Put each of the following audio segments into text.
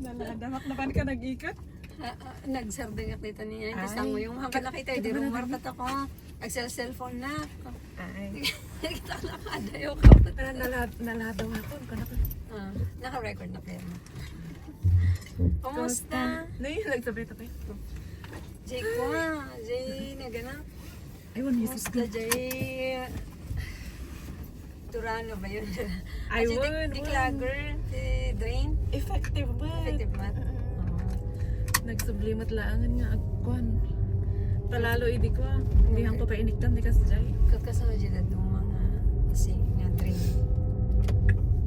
Naladamak naman ka nag-ikot? Nagsarding at dito niya. Tapos ang mo yung mga nakita, di rumartat ako. Nag-cellphone na ako. Ay. Nakita ko nakadayo ka. Naladaw ako. Naka-record na pero. Kumusta? No, yung nagsabi-tabi. Jay ko Jay na gana. Ayun, Jesus. Kumusta Jay? Turano ba yun? Ay, Kasi won. Declagger, Drain. Effective ba? Effective ba? Nagsublimat laangan nga agkuan. Talalo idi ko. Hindi hang papainiktan di kasjay. Kakasama dyan na itong mga kasi nga Drain.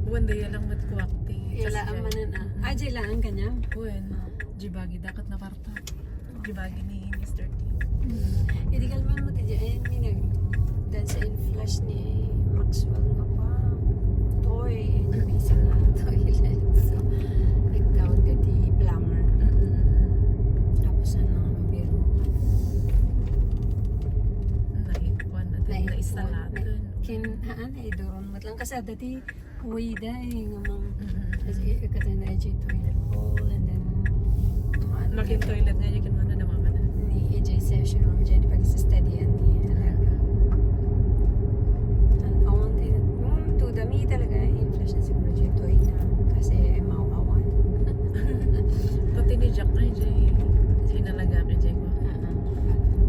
One day lang mat ko akti. Yala ang manan Jay lang ang kanyang. Wen. Jibagi dakat na parta. Jibagi ni Mr. T. Hindi kalman mo tayo dyan. Minag dance and flash ni Maxwell nga pa. Toy. Nabisa nga toilet. So, nagtawag ka di plumber. Tapos ano nga mabiro. Naikuan na din. Naisalatan. Haan ay doon. Matlang kasada di huway dahil nga mang kasi kata na AJ toilet bowl and then Makin toilet nga yakin man na mama na. ni AJ session room dyan pag isa-study yan ni alaga. And awan din to dami talaga in-flash na siguro dyan toy na kasi mauawan. Pati ni Jack na Jay nalaga kay Jay ko.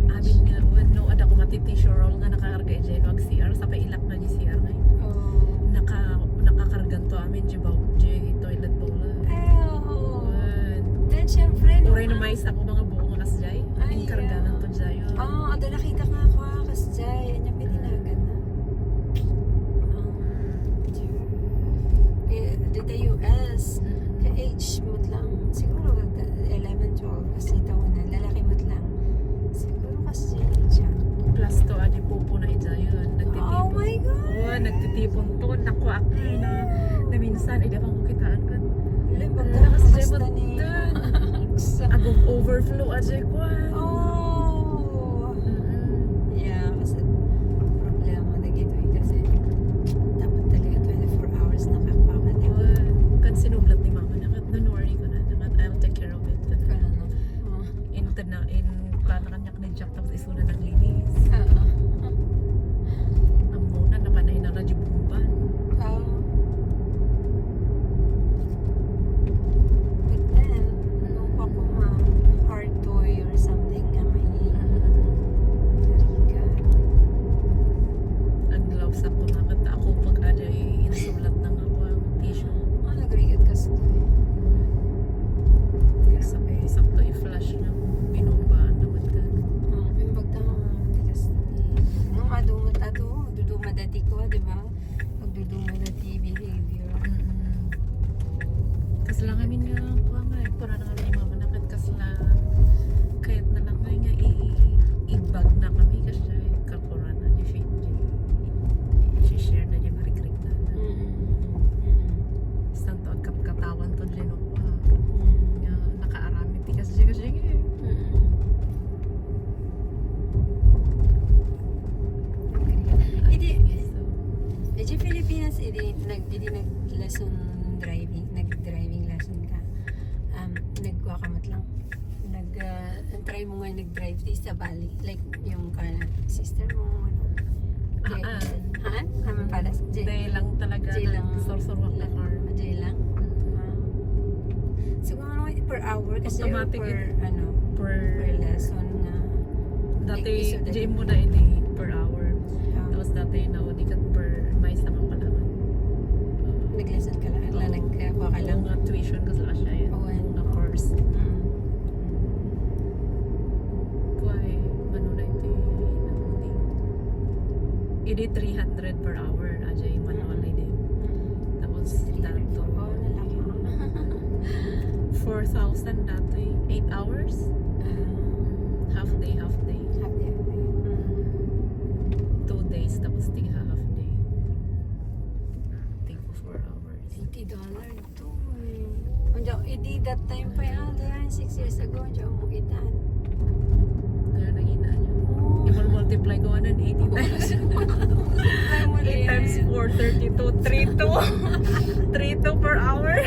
Amin nga, no, ada ko matitissue roll nga nakakarga Jay no, CR sa pailak na di CR na nakakargan to amin Jay toilet bowl. Then syempre Uray na mais ako mga buong nas Jay. Aling karga ng to Jay. Ado nakita ka ako kas Jay. Anya pininagan na. Dito US. Ka-age mo't lang. Siguro 11, 12. Kasi taon na. Lalaki mo't lang. Siguro kasi siya. Plus to adi pupo na ija yun. Nagtitipon. Oh my God! Oh, nagtitipon to. Naku akti na minsan. Ay, dapat ko kitaan ko. Pagka Kasi Jay basta ni... agong overflow ajay ko. Oh! Yeah, kasi problema na gito kasi dapat talaga 24 hours nakapaka. Kan sinublat ni mama nakat. Don't worry ko na. Nakat, I'll take care of it. In kanakanyak ni Jack tapos isuna ng linis. Ang muna napanay na radyo bumban. But then, nung ako hard toy or something na may narigan. Ang gloves ako nakat. Ako pag ajay inasulat ng ako ang tissue. Nagrigat kasi. Sakto i-flash na binumbaan naman ka. Yung pagtama, tigas na nung madumot ato, duduma dati ko, di ba? Pagduduma dati behavior. Kasi lang amin nga kuha nga. Para na kami mama nakat. Kasi lang kahit na lang nga i-bag na kami. Kasi kakura na niya fit niya. I-share na niya marikrik na. Isang to katawan to dyan ako. Nakaarami tikas siya kasi Di Pilipinas, nag-lesson nag-driving lesson ka. Nagkuha ka mat lang. Try mo nga nag-drive sa Bali. Like, yung sister mo, Naman pala. Day lang talaga. Jay lang. Sorsorwak na car. Jay lang. Siguro naman per hour kasi Automatic per lesson nga. Dati, Like, Jay mo na ini per hour. Tapos dati na o di ka per mais naman pala. Nag-lesson ka lang. Nagkuha ka lang. Ang tuition kasi lang siya yan. Na course. Kuha ano na ito hindi 300 per hour. Ajay manual na din. Tapos dato 4,000 dato 8 hours. Half day. 2 days tapos tingha half day. Take for 4 hours. $80 to Hindi that time pa yan. 6 years ago. Diyan mo itan. Kaya nangina nyo. I-multiply ko 180 times. 8 times 4, 32. 3-2 per hour.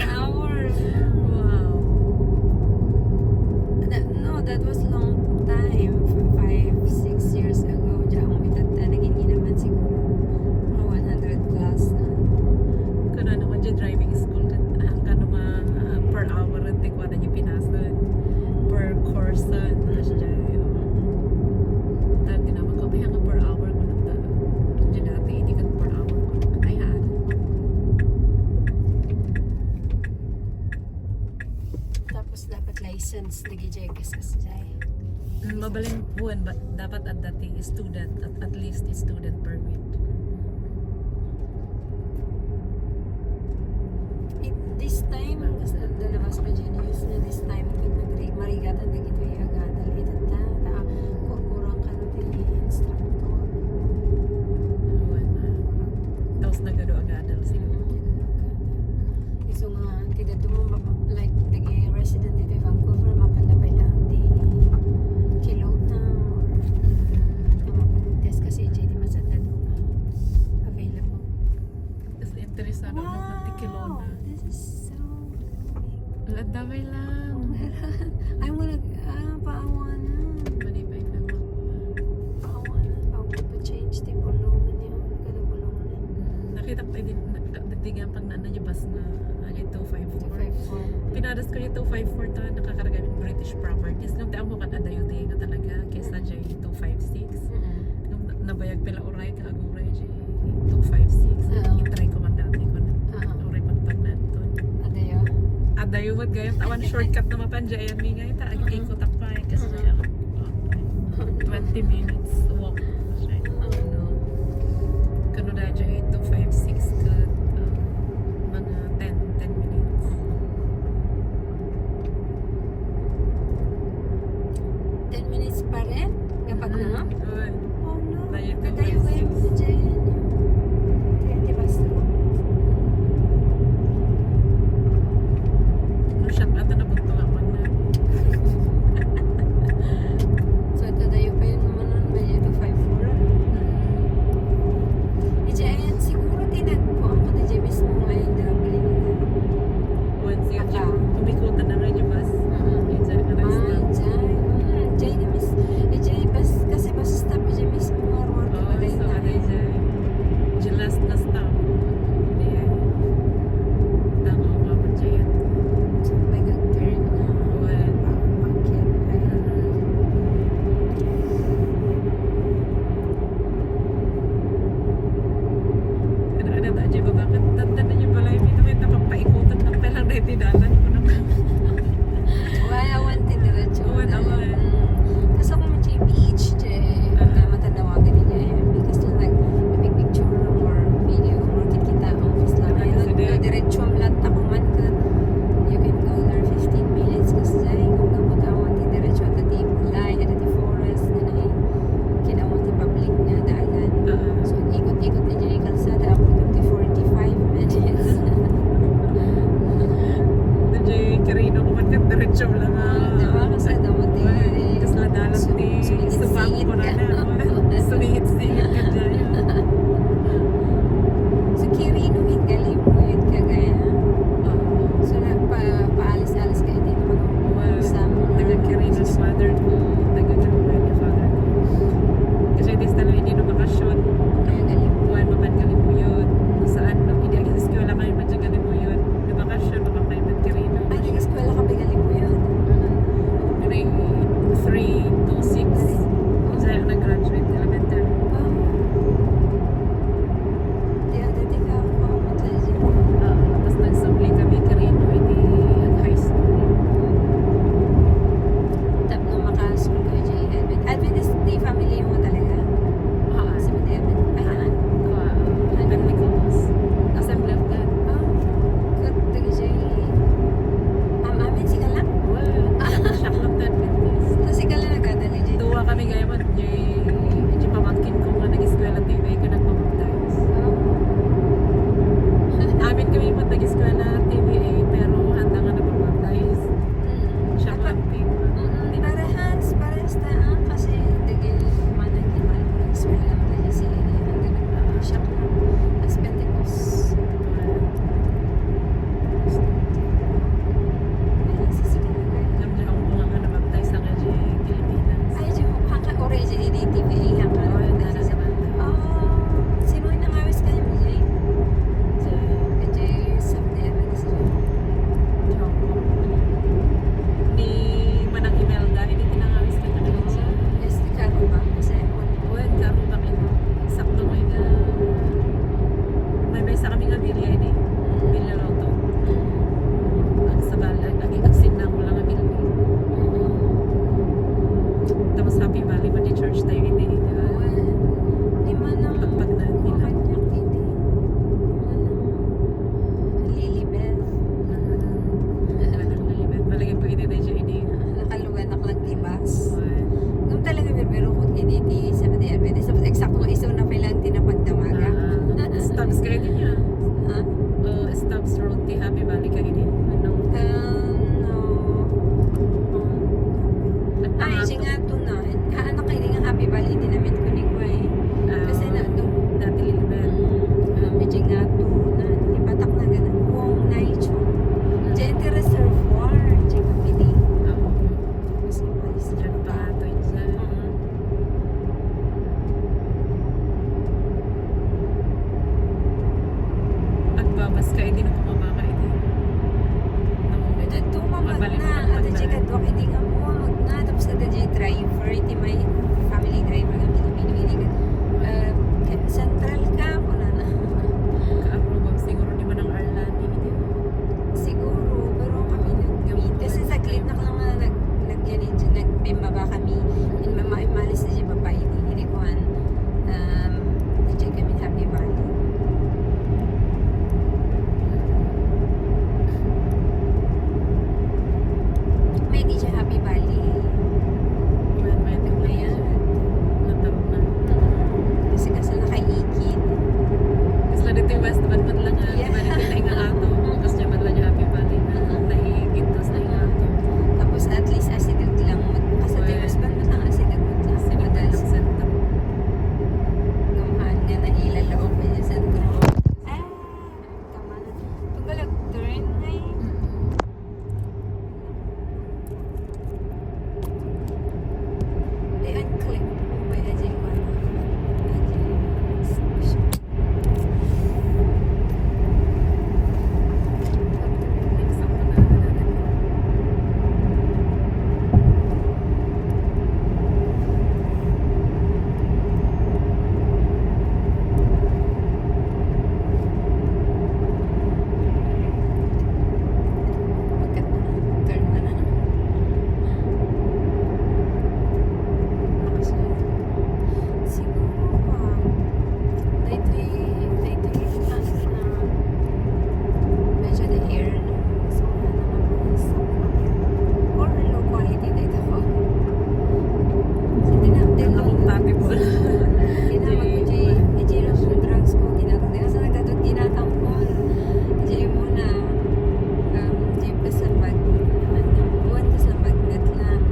students nag-ejay kasas jay. Mabaling buwan ba dapat at dati student at least student permit. This time, lalabas pa dyan news na this time kung marigatan na gito yung agadal itat na kukurang ka na instructor. Tapos nagado agadal sila. So nga, tidak mo like naging resident dito in Vancouver, mapalabay lang di kilo na or mapalintes kasi JD masatad available. Tapos interesado ako ng tikilo na. This is so Ang damay lang. I wanna paawanan. Manipay lang ako. Paawanan. Paawanan pa change di bulungan yun. Kada bulungan. Nakita ko din nagdigan pag naan niya bus na 254. 254. Pinadas ko yung 254 to nakakarga ng British properties. Nung taong mo kan adayo di nga talaga kesa dyan 256. Nung nabayag pila oray ka aguray dyan 256. Itry ko man dati ko na. Oray pagpag naton. Adayo? Adayo wag gayong tawan shortcut na mapanjayan mi nga ita. Ikot akpay kasi 20 minutes walk. Ano? Kano na dyan 256 ka mga 10 minutes. 10 minutes pa rin? Kapag na? Oh no. Dayo Kadayo kayo mo dyan. Di ba so? No shot ata na bunto lang man na. So kadayo pa yun naman nun. Medyo ito 5-4. Ayan, siguro tinagpuan ko na dyan mismo ngayon na bilhin na. Once yung Aka. kumikutan na nga yung bus. Yung dyan ka na-stop. Jay na mis. Jay bas kasi bus stop Jay mismo marwar ka Oo, ba so ano dyan. Dyan last na stop. Diyan. Tama ko nga ba dyan. So may turn na. Well. Bakit pa yun? Ano ba dyan ba bakit tanda na yung balay dito may napapaikutan na palang na itinalan ko naman. Wala wanted diretso. Wala, wala. Kasi ako may beach Jay. Na matanawagan niya because like big picture or video or kita ang office lang. Ayun, diretso ang lahat ako man ka. You can go there 15 minutes kasi Jay kung gamot ang wanted diretso at the lay at the forest na kinawang the public nga daalan. So ikot-ikot na dyan yung kalsada ako 45 minutes. Nandiyan Carino ko man ka diretso lang Diba? Kasi damot Tapos ladalang di subang ko na na. Sumingit-singit ka dyan. So Kirino hingalim mo yun kagaya. So nagpaalis-alis kayo din naman sa Taga-Carino si mother ko. Taga-Carino ni father ko. Kasi this talaga hindi na bakasyon. Kaya galing. Buwan mapan galing mo yun. Kung saan, hindi agad sa eskwela kayo man dyan galing mo yun. Na bakasyon, baka kayo man Carino. Ay, nag-eskwela ka ba galing mo yun? Grade 3 to 6. Kasi nag-graduate elementary. Oh. Di ka ako mamatay dyan. Tapos nagsubli kami Carino, hindi ang high school. Tap na makaskool kayo dyan. Adventist Day family mo talaga. Kasi mo di Adventist. Ben Nicholas. Assembly of God. Oh. Good. Taga dyan. Amin sika lang. Shock lang na Adventist. So sika lang nagkadali dyan. Tuwa kami gaya man, medyo pamangkin ko nga nag-eskwela TV ko nagpamagdayos. Oh. Amin kami mo nag-eskwela TVA pero handa nga na pamagdayos. Shock lang TV. Parehas ta kasi dagil manang iman ko ng swell lang tayo si hanggang shock lang as Pentecost ayun sa sige na kayo Alam niyo ako kung nga nabaptize na nga dyan Pilipinas. ay dyan hanggang origin di TV hanggang sino yung nangawis kayo mo dyan? Dyan sa Adventist Ni Manang Imelda, hindi tinangawis ka na kayo siya. yes, di ka ba? Kasi Uwan, karo ba kayo? Sakto may na... May baysa kami nga bilya ini. Bilya Loto. Ang sabal, ang agsin na ko lang ang bilya. babas ka, hindi na kumaba ka, hindi. Ito tumabag na. Ada di kadwak hindi nga mo magna. Tapos ada di driver. Iti may family driver nga Pilipino. Hindi ka central ka po na na. Ka-approve, siguro di man ang Arlan, hindi. Siguro. Pero kami nag-meet. Kasi saglit na lang nga nagbimaba kami. Malis na siya babae. Hindi ko an na-check kami Happy Valley. May di siya Happy Valley. May Ayan. natarong na. Kasi nakaikit. Kasi lang dito yung West Band lang nga, di Yeah. ba dito na ingangato. Kasi dyan man lang yung Happy Valley na naigit, tapos na ingato. Tapos at least asidag lang. Kasi Well, terrace band mo lang asidag mo lang. Kasi dito Madalas lang sentro. gamahan nga na ilalaok ko niya sa sentro. Ah, tama na. Tugalag turn ngayon. Ay, unclick mo ba yung agent ko? Next ako na nadadali. Turn na na. Lakas na. Siguro dito yung ano na medyo the air na so or low quality dito ko so tinawag Akong tabi po. ko J lang yung drugs ko ginatang din sa nagdadot ginatang ko J muna J plus ang bag buwan plus ang bagnet lang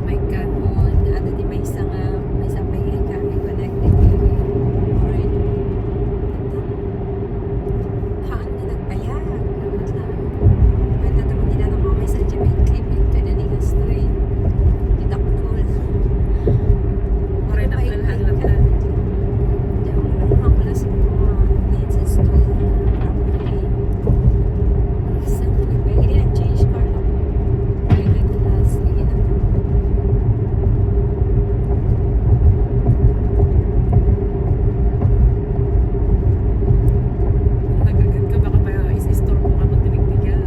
My God. on ada di may isang may sabay ka connected or haan na nagbayag dapat lang pwede natin mo ginanong mga may sa GP clip ito na ni Gastoy idaktul Oray na kalhan lang ka. hindi ako lang pala siguro needs install properly isa na nagbayag hindi nag-change car lang pwede ko last ginanong Nagagad ka, baka ba is-store mo ka magtinigtigan.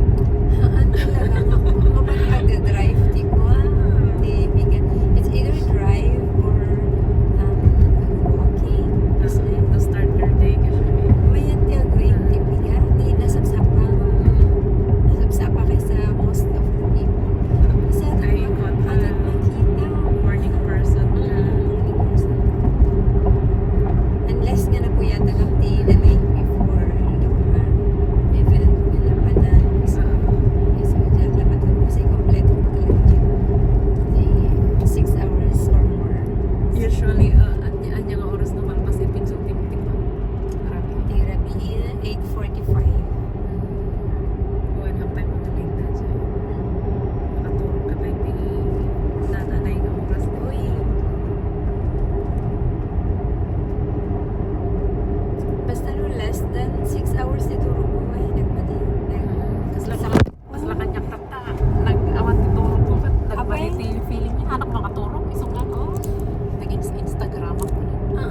Ano talaga ako? Kapag nag-drive, di ko di bigat. It's either drive or walking. Tapos Kasi to start your day kasi may tiyago di bigat. Di nasapsapa. Nasapsapa kaysa most of the people. Kasi Ay, atat makita. morning person ka. Unless nga na po yata lang di the night before event na labanan. So, yes, so dyan labanan ko kasi kompleto ko talaga dyan. 6 hours or more. Usually, anya nga oras naman pasipin so tim-tim pa. Marami. Grabe, 8:45. Buwan ang time mga late na dyan. Makatulog ka tayo nananay ng oras na. Uy! Basta no less than 6 hours dito ko ay nagmadi. Mas lang kanyang takta. Nag-awan tutulog ko. Ba't Abay? nagbaliti yung feeling niya? Anak makatulog. Isang nga ko. Nag-Instagram ako na.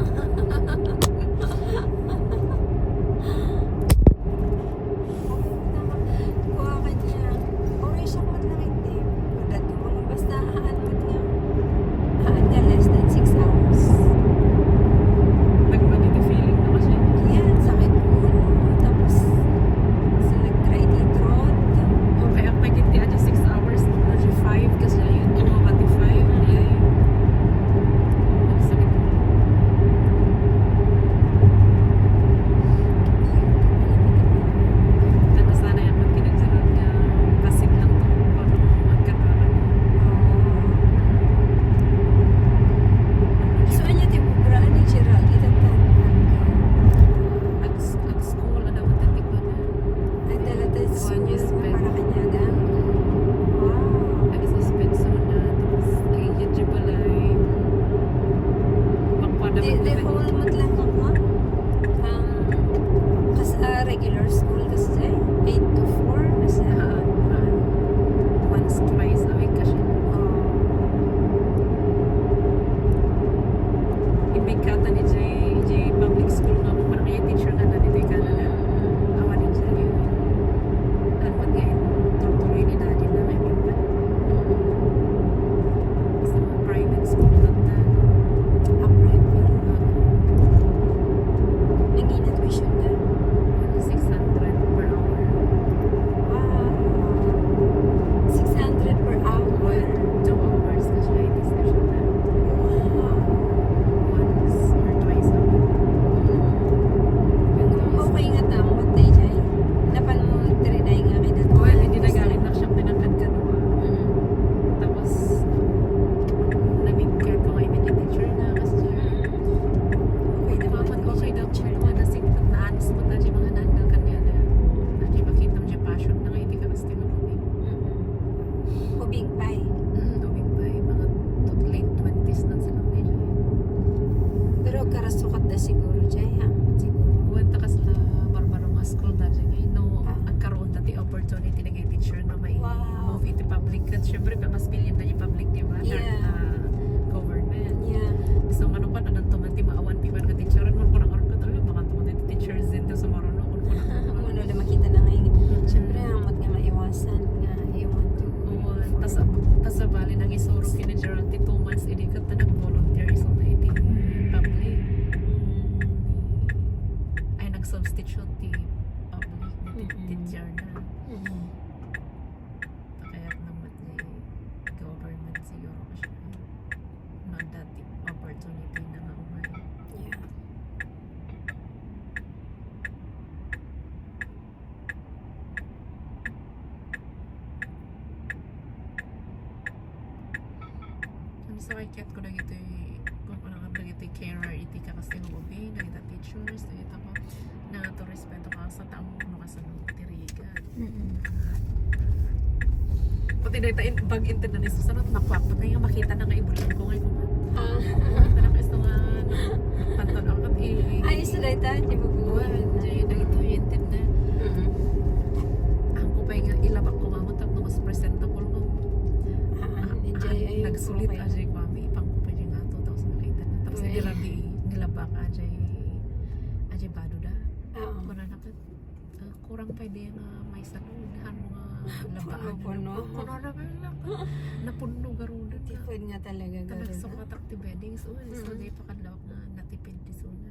Kasi syempre, mas billion na yung public, di ba? Yeah. Government. Yeah. So, ano pa, anong tumanti, maawan, piwan ka teacher, man ko na orka talaga, baka tumanti teachers din sa marunong, kung Ano na makita na ngayon. Siyempre, amot nga maiwasan nga you want to. tas sa bali nang isuro kini Gerald 2 months idi ka ta nag-volunteer iso na iti public ay nag-substitute ti public na teacher na kaya naman ni government siguro kasi no dati opportunity na nga umay Yeah. so I get ko na ito kung ano nga ito carer iti ka kasi hubi nagita teachers nagita ko na to respeto ka sa taong ano ka sa tiriga pati na ito bag internet na iso sanot makwak pa ngayon makita na nga ibulan ko ngayon kumata na kayo nga nagpantan ako kat Ay, isa na ito, di ba buwan? nagito yung internet ang kupay nga ilabak ko mamot ang mas presentable mo nagsulit ajay mami ipang ko pa dyan nga to tapos nakita na tapos nilabak ajay bado da kung na nakat kurang pa din nga may salunahan mga labaan Puno. kung na lang napuno garuda ka Tipid nga talaga tapos gano'n. sa katak ti bedding so di pa kadlawak na natipid ti suna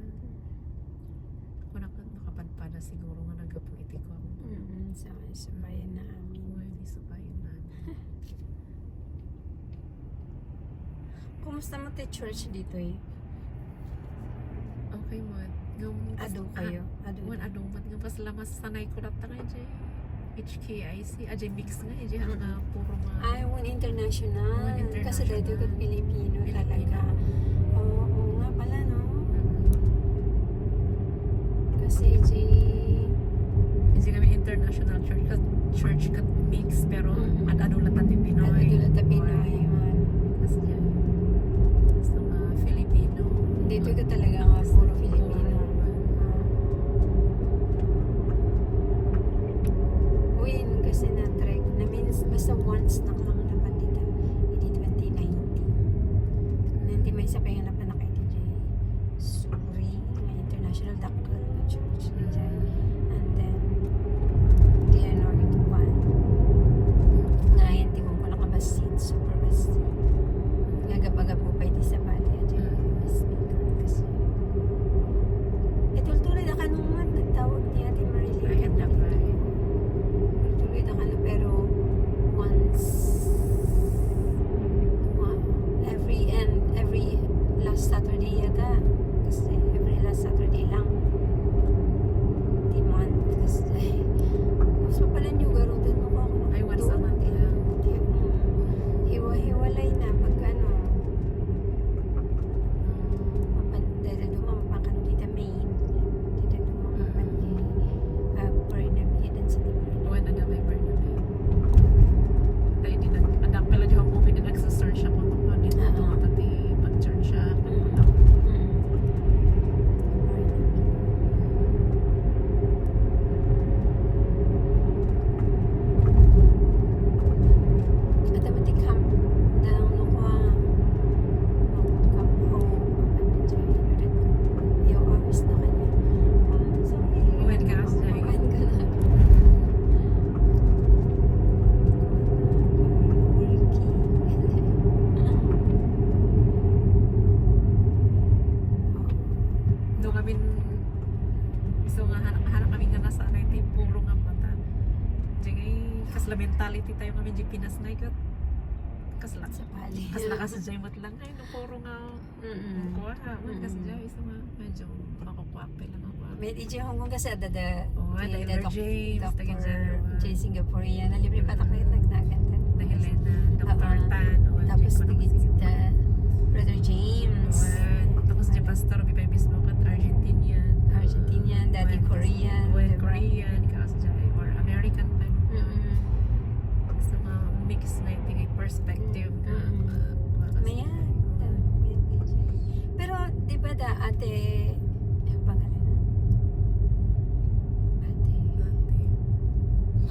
kung nakapadpada siguro nga nagapuiti ko Sa bayan na amin. di subayin na Kumusta mo tayo church dito eh? okay mo Ado kayo? Ado Wan na. adong mat nga pas lamas sanay ko rat nga jay HKIC ajay mix nga jay nga puro mga Ay, one international. One international. Kasi dito ka Pilipino talaga. Oo nga pala, no? Kasi Hindi kami international church kat mix pero adado lang natin Pinoy. Ano doon na Pinoy man. Kasi sa mga Filipino. Dito ka talaga nga puro Filipino. Win kasi na-trek. Na means basta once na lang napan dito. Iti 2019. Nanti may isa pa yung napan na kay DJ Suri, nga international dakal nga church ni Jai. And then Dear North One. Ngayon, di mo ko nakabasit. Super basit. Gagapagap mo pa iti sa bali. Ajay, speaker kasi. Tuloy na ka nung nagtawag ni Ate Marilyn. Ay, ganda pa. Tuloy na ka na pero once every last Saturday yata. Kasi every last Saturday lang. Di month. Kasi so pala niyo garutan mo ko ako. Ay, once a month lang. Hiwa-hiwalay na pag ano. Dada dumamapan dito main. Dada dumamapan kay Barnaby dan sa Barnaby. Wan ada may Barnaby. Dahil di anak pala di ako din nagsa-search ako kung dito matati pag-church siya. At naman di camp down no ko camp home yung office na kanya. Sorry. Uwan ka kasi. Uwan ka na. No kami so nga hanap kami nga nasa ano iti puro nga mata. Jigay kasla mentality tayo kami di Pinas na ikat. Kasla Sa pali. kasla kasadjay mat lang ay no puro nga kuha ha man kasadjay isa nga medyo makukuha pa lang ako. May DJ Hong Kong kasi ada Tyler James, taga dyan, J. Singaporean. Nalibre pa ta kayo nagnaganda. The Helena, Dr. Tan, Tapos Brother James. tapos di pastor bipay mismo kat Argentinian, Argentinian, Daddy Korean. diba? Korean, kasadjay or American pa. So nga mix na yung perspective na Mayan. Pero, di ba ate, ang pangalan na?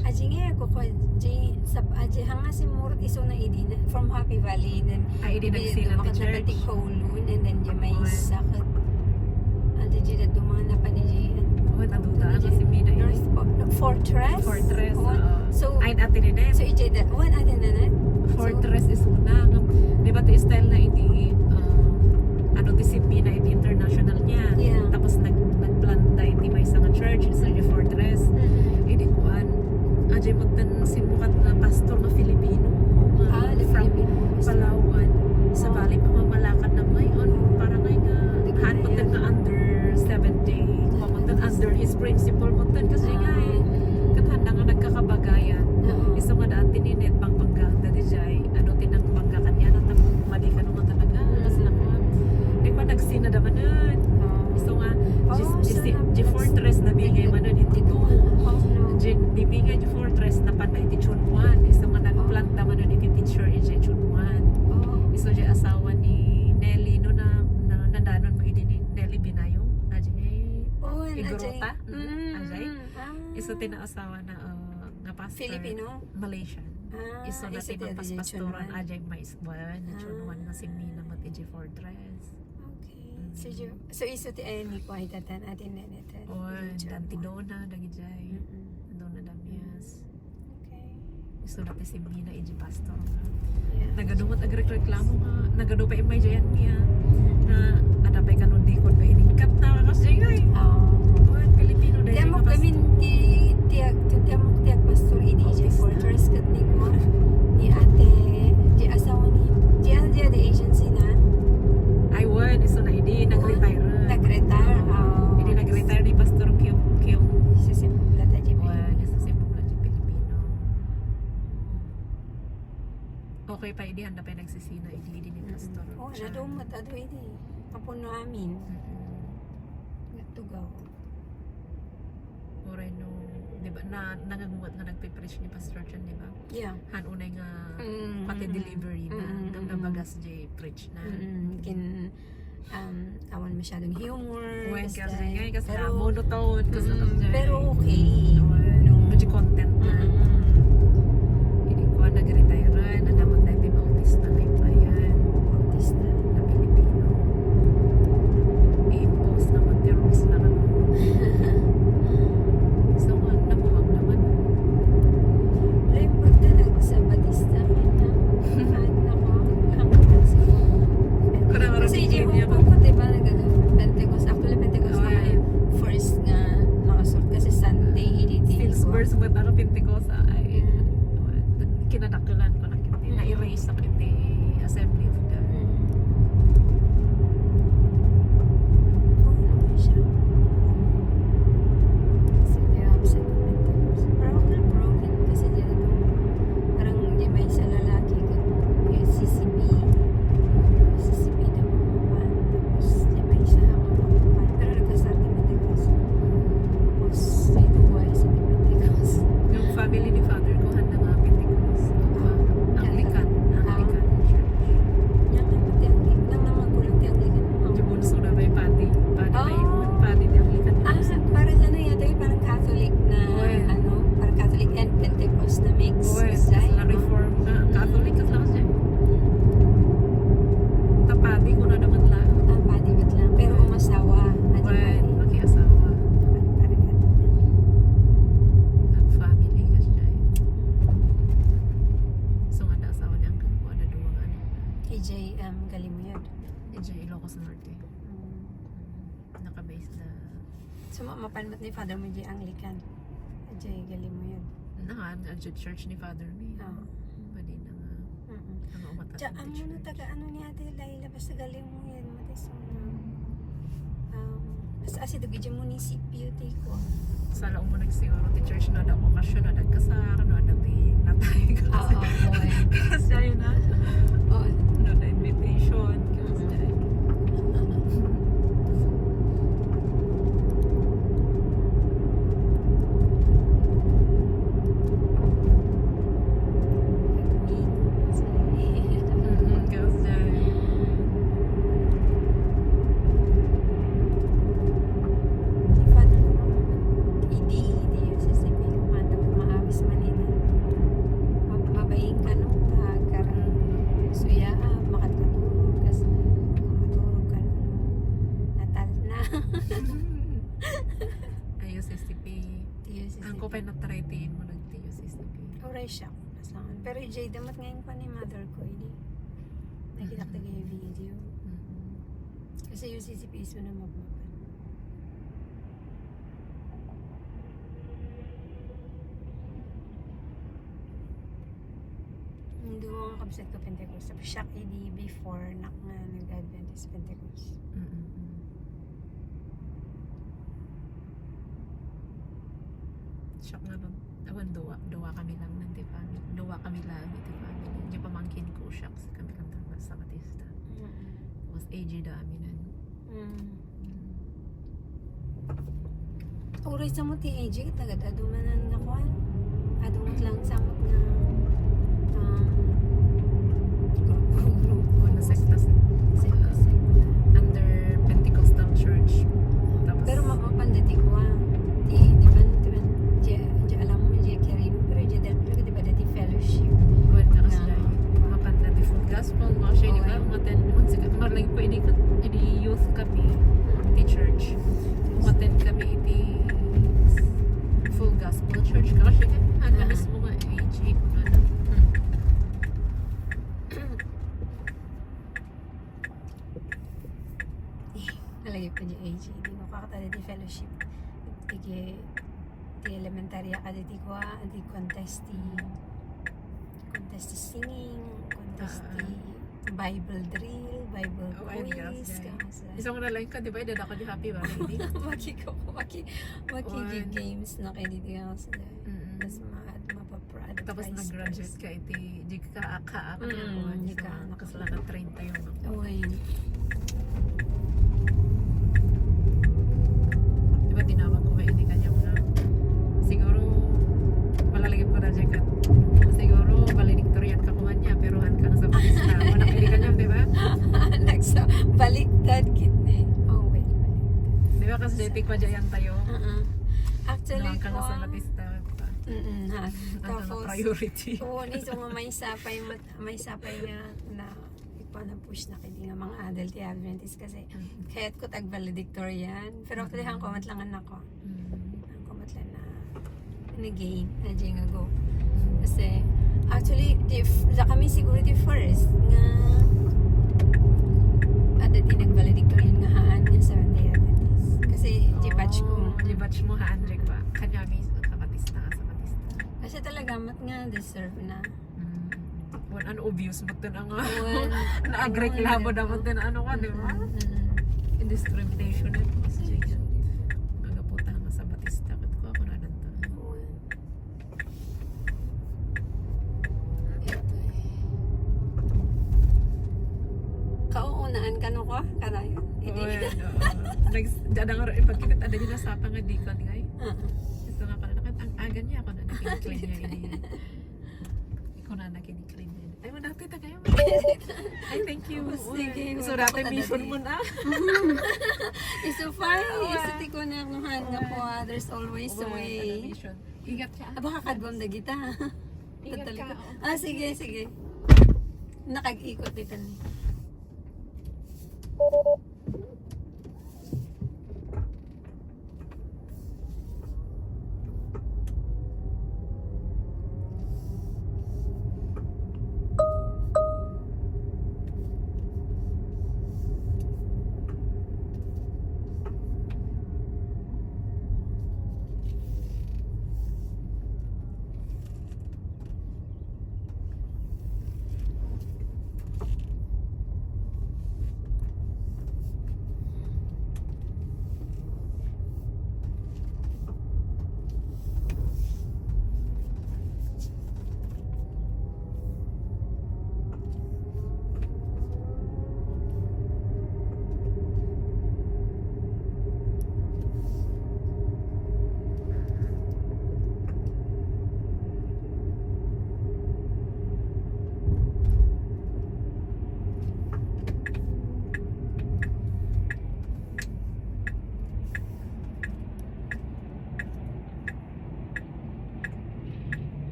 Ate. Aji nga ako ko aji hanga si Murot iso na idi na from Happy Valley then Ay, hindi nagsila ti church. makatati Kowloon and then di may Okay. sakit. Adi di na dumang na pa ni Oh, naduda ako si Mina. Fortress. Fortress. Oh, so Ay, ate ni Ned. so ije that one ate na na. Fortress is una. Di ba ti style na iti, ano ti si Mina, iti international niya. Yeah. Tapos nagplanta iti may isang church sa iti Fortress. Hindi kuan. Ajay magtan sinukat na pastor na Filipino. The From Filipino. Palawan. Sa Bali pamamalakad na ngayon. Parang ngay nga, han magtan na under 70. Magtan under his principle magtan kasi nga eh. Katanda nga nagkakabagayan. Iso nga dati ni Ned pang pagkakta di jay. Ano tinang pagka kanya na madi ka naman talaga. Mas lang mo. Di ko nagsina naman nun. Iso nga, G Fortress na bigay man nun iti to. Di bigay G Fortress na panay iti Chunwan. Iso nga nagplanta man nun iti teacher iti Chunwan. Iso di asawa ni Nelly no na nandanon mo iti ni Nelly Binayong. Ajay. Igorota. Ajay. Iso tinaasawa na nga pastor. Filipino? Malaysian. Iso na isa tinang di paspastoran Chunwan. ajay mais buwan. Chunwan na si Mina mat iti Fortress. Okay. So iso ti ay ni ko ay tatan atin na natin. Oy, Dantidona dagijay. Dona Damias. Okay. Iso na si Mina iti pastor. Yeah. Nagadumot agreklamo nga. Nagadu pa imay jayan niya. Na adapay kanon di kon ba iningkat na kasi ngay. Oy, Filipino dahil Tiamok kami tiamok tiag pastor ini di Fortress kat ni ko ni ate di asawa ni di the agency na I would. Iso na hindi nag-retire. nag-retire. Hindi nag-retire ni Pastor Kyung. Sa Simula ta di Oy, isa si Mula di Pilipino. Okay pa hindi handa pa yung nagsisina hindi ni Pastor. Oh, nadumot ado ini. Kapuno amin. Tugaw. Oray no, di ba, nanganguwat nga nagpipreach ni Pastor Chan, di ba? Yeah. Han unay nga pati delivery na, nang nabagas di preach na. Kin awan masyadong humor. Uy, basta- kasi ngay, kasi na pero- monotone, kasi pero okay. no, medyo content na. Hindi ko nag-retire rin, nalaman tayo di Bautista na impayan Bautista. na Pilipino. I-impose naman the rules na kami. So, nabuwag naman. Lembot na lang sa Batista. Kasi yung ko, diba, nag-Pentecost. Actually, Pentecost na kayo. First nga, nakasort kasi Sunday, hindi Still spurs mo taro Pentecost ay kinadaktulan ko na kinti. Na-erase sa kinti Assembly of God. Yung family ni Father ko handa nga Pentecost. Anglican Church. Yung bunso na may pati. Pati na yun. Pati di Anglican. Parang ano yata yung parang Catholic na ano, parang Catholic and Pentecost na mix. Uy, Right? na reform na. Catholic ka lang siya. Tapati ko na naman lang. Padibit lang. Pero umasawa. Uy, makiasawa. Parang ganun. Ang family ka siya eh. So nga na asawa ni Uncle ko. Ano duwang anak na. AJ, galing mo yun. Diyan Ilocos Norte. Nakabase na. So, mapanmat ni Father mo yung Anglican. AJ, galing mo yun. Nahan, ang church ni Father me. Oo. Pwede na nga. Ang umatas Diyan, ng ang church. muna taga ano ni Ate Laila, basta galing mo yan. Matis mo na. Basta asi dogi dyan munisipyo, ko. Sa laong mo nagsiguro ti church na na okasyon na nagkasara na dati natay ka. Oo, Kasi ayun na. oo. No na invitation. Kasi ayun. Kasi ayun. Father mo, hindi yun sa sabi, maawis man TUCCP. Ang ko pa natraytiin mo ng TUCCP. Oray siya. Pasangan. Pero Jay, damat ngayon pa ni mother ko, ini. Nakita ko yung video. Kasi yung CCP is mo na magmapan. Hindi ko nga kabsat ko Pentecost. Tapos siya hindi before na nag-Adventist Pentecost. Shock nga nun. Awan, duwa kami lang ng ti family. Duwa kami lang ng ti family. Hindi pamangkin ko, shocks kami lang sa Batista. Tapos AG dami na. Uray sa mo ti AJ, tagad-adumanan nga kuhan. Adumot lang sa mo na O, na sektas. Under Pentecostal Church. Tapos, Pero mapapandati ko di ba di alam mo di karino pero di ba dati fellowship buwan ka kasi dahil. Mga panda di full gospel. Mga siya, di ba? Mga 10 sikat. Marlang ko, hindi youth kami. Di church. Umaten kami iti full gospel church. Kasi ano mismo nga AG ko na na. nalagay pa di AJ di mo kakatala di fellowship di elementary ka di ko di contest di singing contest di Bible drill Bible quiz Isang na lang ka, di ba? Dada ko di happy ba? Hindi. maki games na kayo dito nga sila mas mapaprad Tapos nag-graduate ka iti di ka ka di ka nakasalanan 30 yung okay. di ba tinawag ko ba hindi kanya mo na siguro malalagay ko na jacket siguro valedictorian ka kuha niya pero hanggang sa Batista wala hindi kanya di ba? Nagsa baliktad kidney wait Di ba kasi jetik pa dyan tayo actually hanggang ko sa Batista ha ang tapos priority nito nga may sapay nga na push na kay nga mga adult Adventist kasi kaya't ko tag valedictorian pero actually hang komatlangan ako ang komatlan na gain na dyan nga go kasi actually kami siguro di first nga at di nag valedictorian nga haan nga sa Adventist kasi di batch ko di batch mo haan Jake ba kanya mismo sa Batista kasi talaga mat nga deserve na ano obvious mo ito na nga One. na-agreklamo naman din ano ka, di ba? Discrimination na ito kasi siya nagaputa nga sa Batista kat ko ako na nanta kauunaan ka no ko? Karayo? Dada nga rin pagkikit ada nyo nasapa nga dikon ngay ito nga pala ang agan niya ako na nakiniklean niya ikaw na nakiniklean niya ay madati ta kayo ay thank you sige so dati mission mo na so far isati ko na nuhan nga po there's always a way ingat ka aba kakadbam na kita ingat ka sige nakag-ikot dito ni